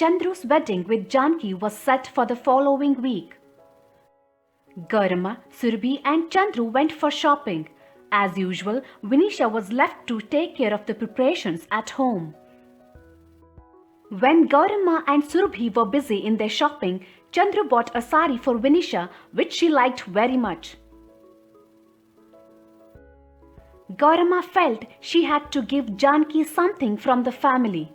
Chandru's wedding with Janki was set for the following week. Gaurama, Surbhi and Chandru went for shopping. As usual, Vinisha was left to take care of the preparations at home. When Gaurama and Surbhi were busy in their shopping, Chandru bought a sari for Vinisha, which she liked very much. Gaurama felt she had to give Janki something from the family.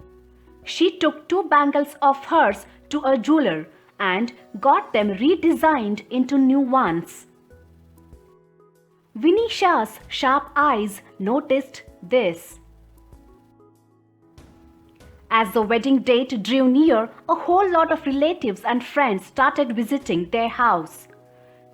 She took 2 bangles of hers to a jeweler and got them redesigned into new ones. Vinisha's sharp eyes noticed this. As the wedding date drew near, a whole lot of relatives and friends started visiting their house.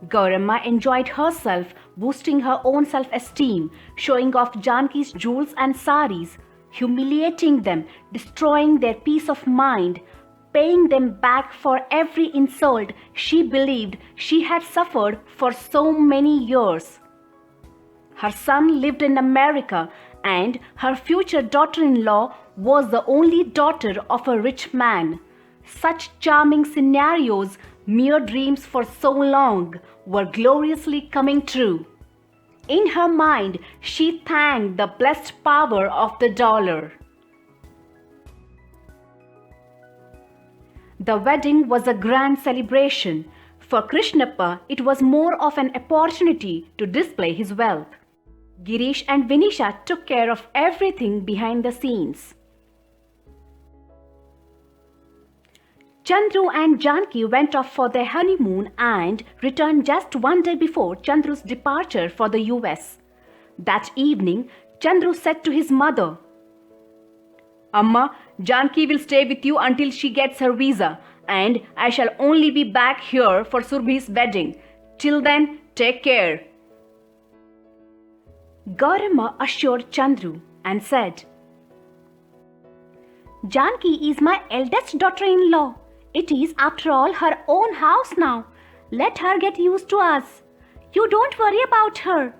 Gaurama enjoyed herself, boosting her own self-esteem, showing off Janki's jewels and saris, humiliating them, destroying their peace of mind, paying them back for every insult she believed she had suffered for so many years. Her son lived in America, and her future daughter-in-law was the only daughter of a rich man. Such charming scenarios, mere dreams for so long, were gloriously coming true. In her mind, she thanked the blessed power of the dollar. The wedding was a grand celebration. For Krishnappa, it was more of an opportunity to display his wealth. Girish and Vinisha took care of everything behind the scenes. Chandru and Janki went off for their honeymoon and returned just one day before Chandru's departure for the US. That evening, Chandru said to his mother, "Amma, Janki will stay with you until she gets her visa, and I shall only be back here for Surbhi's wedding. Till then, take care." Gaurama assured Chandru and said, "Janki is my eldest daughter-in-law. It is, after all, her own house now. Let her get used to us. You don't worry about her."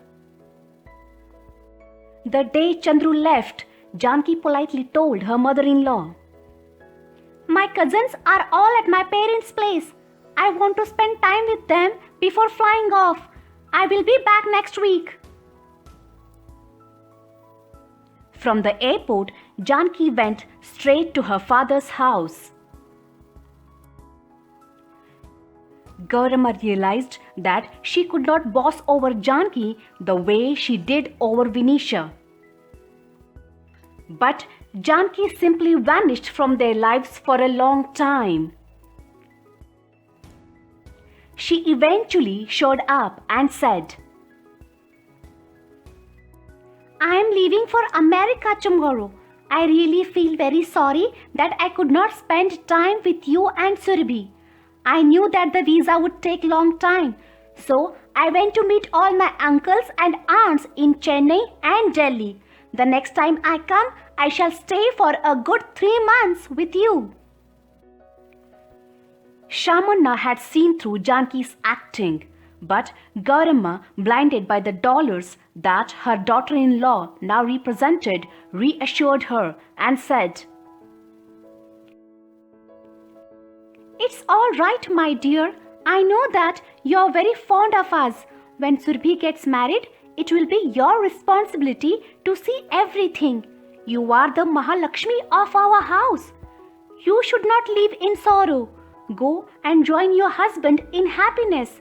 The day Chandru left, Janki politely told her mother-in-law, "My cousins are all at my parents' place. I want to spend time with them before flying off. I will be back next week." From the airport, Janki went straight to her father's house. Gaurama realized that she could not boss over Janki the way she did over Vinisha. But Janki simply vanished from their lives for a long time. She eventually showed up and said, "I am leaving for America tomorrow. I really feel very sorry that I could not spend time with you and Surbhi. I knew that the visa would take long time, so I went to meet all my uncles and aunts in Chennai and Delhi. The next time I come, I shall stay for a good 3 months with you." Shamunna had seen through Janki's acting, but Gaurama, blinded by the dollars that her daughter-in-law now represented, reassured her and said, "It's all right, my dear. I know that you're very fond of us. When Surbhi gets married, it will be your responsibility to see everything. You are the Mahalakshmi of our house. You should not live in sorrow. Go and join your husband in happiness.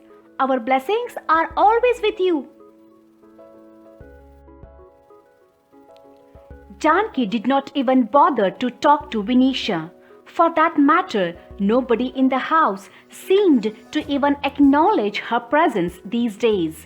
Our blessings are always with you." Janki did not even bother to talk to Vinisha. For that matter, nobody in the house seemed to even acknowledge her presence these days.